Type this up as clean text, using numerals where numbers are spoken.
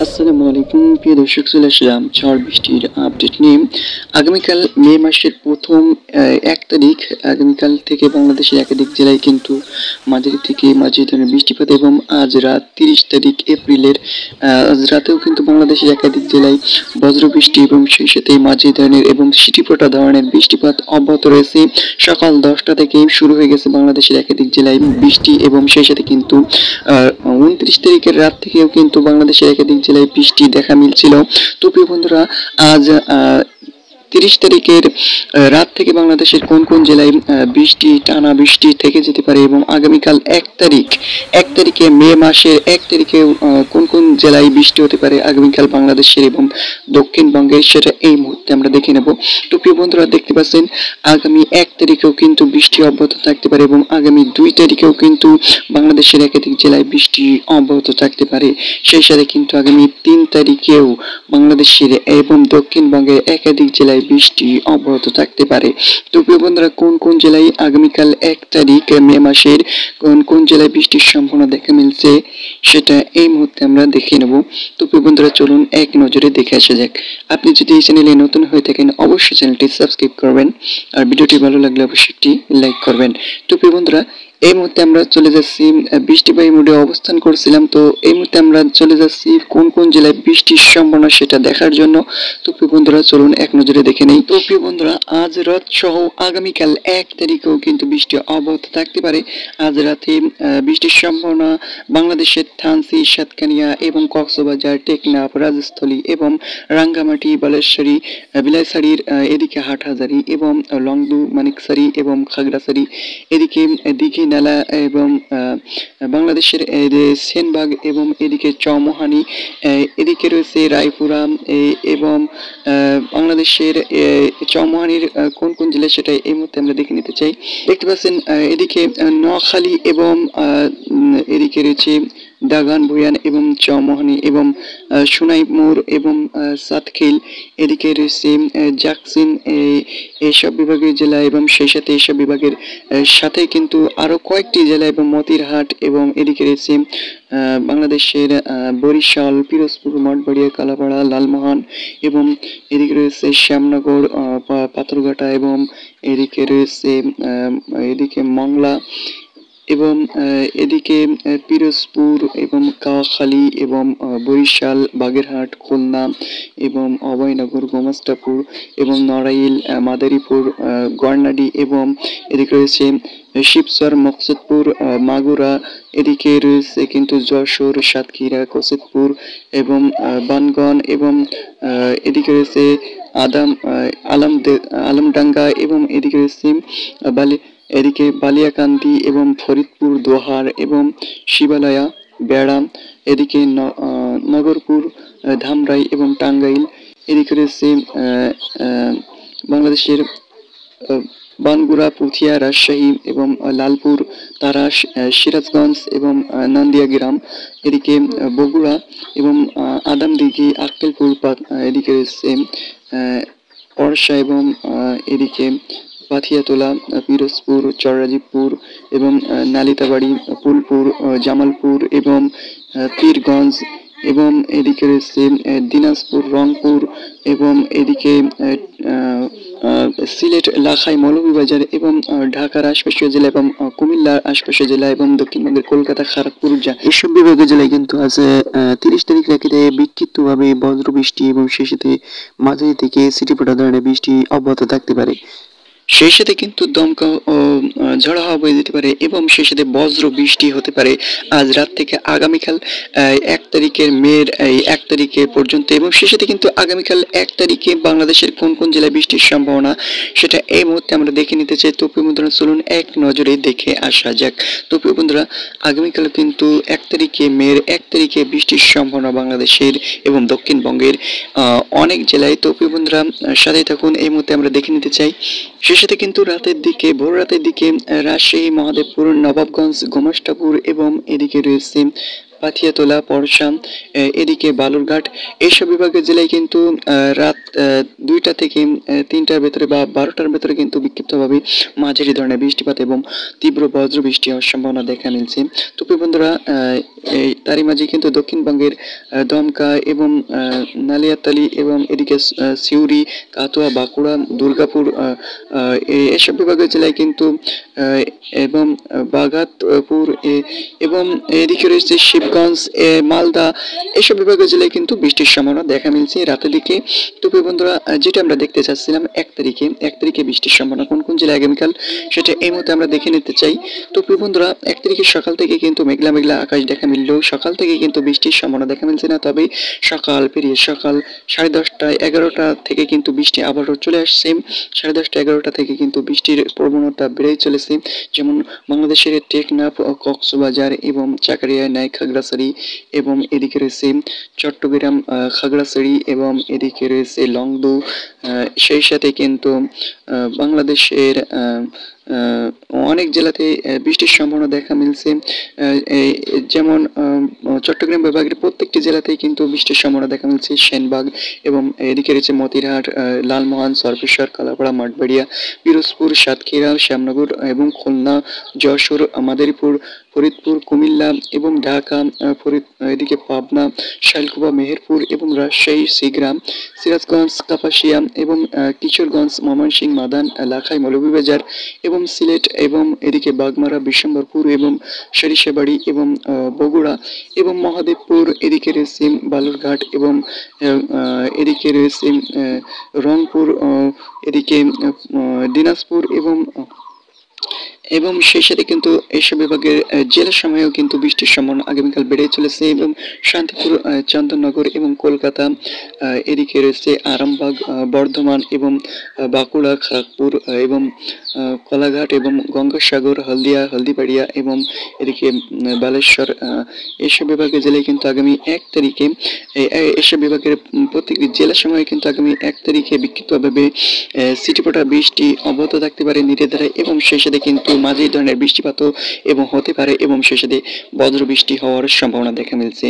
আসসালামু আলাইকুম প্রিয় দর্শক, চলে আসলাম ঝড় বৃষ্টির আপডেট নিয়ে। আগামীকাল মে মাসের প্রথম 1 তারিখ, আগামীকাল থেকে বাংলাদেশের একাধিক জেলায় কিন্তু মাঝারি থেকে মাঝারি ধরনের বৃষ্টিপাত, এবং আজ রাত 30 তারিখ এপ্রিলের আজ রাতেও কিন্তু বাংলাদেশের একাধিক জেলায় বজ্রবৃষ্টি এবং সেই সাথে মাঝারি ধরনের এবং সিটিপোটা ধরনের বৃষ্টিপাত অব্যাহত রয়েছে। সকাল 10টা থেকে শুরু হয়ে গেছে বাংলাদেশের একাধিক জেলায় বৃষ্টি, এবং সেই সাথে কিন্তু 29 তারিখের রাত থেকেও কিন্তু বাংলাদেশের একাধিক জেলায় বৃষ্টি দেখা মিলছিল। তো প্রিয় বন্ধুরা, আজ 30 তারিখের রাত থেকে বাংলাদেশের কোন কোন জেলায় বৃষ্টি, টানা বৃষ্টি থেকে যেতে পারে, এবং আগামীকাল 1 তারিখে মে মাসের 1 তারিখে কোন কোন জেলায় বৃষ্টি হতে পারে আগামীকাল বাংলাদেশের এবং দক্ষিণবঙ্গের, সেটা এই মুহূর্তে আমরা দেখে নেব। তো প্রিয় বন্ধুরা, দেখতে পাচ্ছেন আগামী 1 তারিখেও কিন্তু বৃষ্টি অব্যাহত থাকতে পারে, এবং আগামী 2 তারিখেও কিন্তু বাংলাদেশের একাধিক জেলায় বৃষ্টি অব্যাহত থাকতে পারে। সেই সাথে কিন্তু আগামী 3 তারিখেও বাংলাদেশের এবং দক্ষিণবঙ্গের একাধিক জেলায় বৃষ্টি অব্যাহত থাকতে পারে। তো প্রিয় বন্ধুরা, কোন কোন জেলায় আগামীকাল 1 তারিখ মে মাসের কোন কোন জেলায় বৃষ্টির সম্ভাবনা দেখা মিলছে, সেটা এই মুহূর্তে আমরা দেখে নেব। তো প্রিয় বন্ধুরা, চলুন এক নজরে দেখে আসা যাক। আপনি যদি এই চ্যানেলে নতুন হয়ে থাকেন, অবশ্যই চ্যানেলটি সাবস্ক্রাইব করবেন, আর ভিডিওটি ভালো লাগলে অবশ্যই একটি লাইক করবেন। তো প্রিয় বন্ধুরা, এই মুহূর্তে আমরা চলে যাচ্ছি বৃষ্টিবাহী মোডে অবস্থান করছিলাম। তো এই মুহূর্তে আমরা চলে যাচ্ছি কোন কোন জেলায় বৃষ্টির সম্ভাবনা সেটা দেখার জন্য। তো প্রিয় বন্ধুরা, চলুন এক নজরে দেখে নেই। তো প্রিয় বন্ধুরা, আজ রাত সহ আগামীকাল 1 তারিখেও কিন্তু বৃষ্টি অব্যাহত থাকতে পারে। আজ রাতে বৃষ্টির সম্ভাবনা বাংলাদেশের থানচি, সাতকানিয়া এবং কক্সবাজার, টেকনাফ, রাজস্থলী এবং রাঙ্গামাটি, বালেশ্বরী, বিলাইছড়ির এদিকে হাটহাজারী এবং লংদু, মানিকছড়ি এবং খাগড়াছড়ি, এদিকে দিঘি নালা এবং বাংলাদেশের সেনবাগ এবং এদিকে চৌমোহানি, এদিকে রয়েছে রায়পুরা এবং বাংলাদেশের চৌমোহানির কোন কোন জেলা সেটা এই মুহূর্তে আমরা দেখে নিতে চাই। দেখতে পাচ্ছেন এদিকে নোয়াখালী এবং এদিকে রয়েছে দাগান, ভুয়ান এবং চৌমোহানি এবং সোনাইমুর এবং সাতখিল, এদিকে রয়েছে জাকসিন, এইসব বিভাগের জেলা, এবং সেই সাথে এইসব বিভাগের সাথে কিন্তু আরো কয়েকটি জেলা এবং মতিরহাট, এবং এদিকে রয়েছে বাংলাদেশের বরিশাল, পিরোজপুর, মঠবাড়িয়া, কালাপাড়া, লালমোহন, এবং এদিকে রয়েছে শ্যামনগর, পাথরঘাটা, এবং এদিকে রয়েছে এদিকে মংলা, এবং এদিকে পিরোজপুর এবং কাওয়াখালী এবং বরিশাল, বাগেরহাট, খুলনা এবং অভয়নগর, গোমস্তাপুর এবং নড়াইল, মাদারীপুর, গড়নাডি, এবং এদিকে রয়েছে শিবচর, মকসুদপুর, মাগুরা, এদিকে রয়েছে কিন্তু যশোর, সাতক্ষীরা, কসিদপুর এবং বানগন, এবং এদিকে রয়েছে আলমডাঙ্গা, এবং এদিকে রয়েছে এদিকে বালিয়াকান্দি এবং ফরিদপুর, দোহার এবং শিবালয়া, বেড়াম, এদিকে নগরপুর, ধামরাই এবং টাঙ্গাইল, এদিকে রয়েছে বাংলাদেশের বানগুড়া, পুথিয়া, রাজশাহী এবং লালপুর, তারাস, সিরাজগঞ্জ এবং নান্দিয়া গ্রাম, এদিকে বগুড়া এবং আদামদিঘি, আক্কেলপুর, এদিকে রয়েছে পরশা, এবং এদিকে পাথিয়াতলা, পিরোজপুর, চররাজীবপুর এবং নালিতাবাড়ি, ফুলপুর, জামালপুর এবং পীরগঞ্জ, এবং এদিকে রয়েছে দিনাজপুর, রংপুর, এবং এদিকে সিলেট, লাখাই, মৌলভীবাজার এবং ঢাকার আশপাশের জেলা এবং কুমিল্লার আশপাশের জেলা এবং দক্ষিণবঙ্গের কলকাতা, খড়গপুর, এসব বিভাগের জেলায় কিন্তু আজ 30 তারিখ রাতে বিক্ষিপ্তভাবে বজ্রবৃষ্টি এবং সেই সাথে মাঝারি থেকে সিটিপোটা ধরনের বৃষ্টি অব্যাহত থাকতে পারে। সেই সাথে কিন্তু দমকা ও ঝড় হাওয়া বয়ে যেতে পারে, এবং সেই সাথে বজ্র বৃষ্টি হতে পারে আজ রাত থেকে আগামীকাল 1 তারিখের মের 1 তারিখে পর্যন্ত, এবং সেই সাথে কিন্তু আগামীকাল 1 তারিখে বাংলাদেশের কোন কোন জেলায় বৃষ্টির সম্ভাবনা সেটা এই মুহূর্তে আমরা দেখে নিতে চাই। তো প্রিয় বন্ধুরা, চলুন এক নজরে দেখে আসা যাক। তো প্রিয় বন্ধুরা, আগামীকাল কিন্তু 1 তারিখে মের 1 তারিখে বৃষ্টির সম্ভাবনা বাংলাদেশের এবং দক্ষিণবঙ্গের অনেক জেলায়। তো প্রিয় বন্ধুরা, সাথে থাকুন, এই মুহূর্তে আমরা দেখে নিতে চাই। সেই সাথে কিন্তু রাতের দিকে, ভোর রাতের দিকে রাজশাহী, মহাদেবপুর, নবাবগঞ্জ, গোমস্তাপুর এবং এদিকে রয়েছে পাথিয়াতলা, পরশা, এদিকে বালুরঘাট এইসব বিভাগের জেলায় কিন্তু রাত 2টা থেকে 3টার ভেতরে বা 12টার ভেতরে কিন্তু বিক্ষিপ্তভাবে মাঝারি ধরনের বৃষ্টিপাত এবং তীব্র বজ্র বৃষ্টি হওয়ার সম্ভাবনা দেখা মিলছে। তো প্রিয় বন্ধুরা, তারই মাঝে কিন্তু দক্ষিণবঙ্গের দমকা এবং নালিয়াতালি এবং এদিকে সিউড়ি, কাটোয়া, বাঁকুড়া, দুর্গাপুর এসব বিভাগের জেলায় কিন্তু এবং বাগাতপুর এবং এদিকে রয়েছে শিবগঞ্জ, মালদা এসব বিভাগের জেলায় কিন্তু বৃষ্টির সম্ভাবনা দেখা মিলছে রাতের দিকে। তো প্রিয় বন্ধুরা, যেটা আমরা দেখতে চাচ্ছিলাম 1 তারিখে বৃষ্টির সম্ভাবনা কোন কোন জেলায় আগামীকাল, সেটা এই মুহূর্তে আমরা দেখে নিতে চাই। তো প্রিয় বন্ধুরা, 1 তারিখে সকাল থেকে কিন্তু মেঘলা মেঘলা আকাশ দেখা মিললেও সকাল থেকে কিন্তু বৃষ্টির সম্ভাবনা দেখা মিলছে না। তবে সকাল 10:30 11টা থেকে কিন্তু বৃষ্টি আবারও চলে আসছে। 10:30 11টা থেকে কিন্তু বৃষ্টির প্রবণতা বেড়েই চলেছে। যেমন বাংলাদেশের টেকনাফ, কক্সবাজার এবং চাকারিয়া, নাই, খাগড়াছড়ি এবং এদিকে রয়েছে চট্টগ্রাম, খাগড়াছড়ি এবং এদিকে রয়েছে লংদু। সেই সাথে কিন্তু বাংলাদেশের অনেক জেলাতে বৃষ্টির সম্ভাবনা দেখা মিলছে। যেমন চট্টগ্রাম বিভাগের প্রত্যেকটি জেলাতেই কিন্তু বৃষ্টির সম্ভাবনা দেখা মিলছে। সেনবাগ এবং এদিকে রয়েছে মতিরহাট, লালমোহন, সরপেশ্বর, কালাপাড়া, মঠবাড়িয়া, পিরোজপুর, সাতক্ষীরা, শ্যামনগর এবং খুলনা, যশোর, মাদারীপুর, ফরিদপুর, কুমিল্লা এবং ঢাকা, এদিকে পাবনা, শাইলকুপা, মেহেরপুর এবং রাজশাহী, শ্রীগ্রাম, সিরাজগঞ্জ, কাপাসিয়া এবং কিশোরগঞ্জ, ময়মনসিংহ, মাদান, লাখাই, মৌলভীবাজার এবং সিলেট এবং এদিকে বাগমারা, বিশ্বম্বরপুর এবং সরিষাবাড়ি এবং বগুড়া এবং মহাদেবপুর, এদিকে রয়েছে বালুরঘাট এবং এদিকে রয়েছে রংপুর, এদিকে দিনাজপুর এবং সেই সাথে কিন্তু এইসব বিভাগের জেলার সময়েও কিন্তু বৃষ্টির সম্ভাবনা আগামীকাল বেড়ে চলেছে। এবং শান্তিপুর, চন্দননগর এবং কলকাতা, এদিকে রয়েছে আরামবাগ, বর্ধমান এবং বাঁকুড়া, খড়গপুর এবং কোলাঘাট এবং গঙ্গাসাগর, হলদিয়া, হলদিবাড়িয়া এবং এদিকে বালেশ্বর এইসব বিভাগের জেলায় কিন্তু আগামী 1 তারিখে এসব বিভাগের প্রত্যেকটি জেলার সময় কিন্তু আগামী 1 তারিখে বিক্ষিপ্তভাবে ছিটেফোঁটা বৃষ্টি অব্যাহত থাকতে পারে নিরেধারে এবং সেই সাথে কিন্তু মাঝারি ধরনের বৃষ্টিপাতও এবং হতে পারে এবং সেই সাথে বজ্র বৃষ্টি হওয়ার সম্ভাবনা দেখা মিলছে।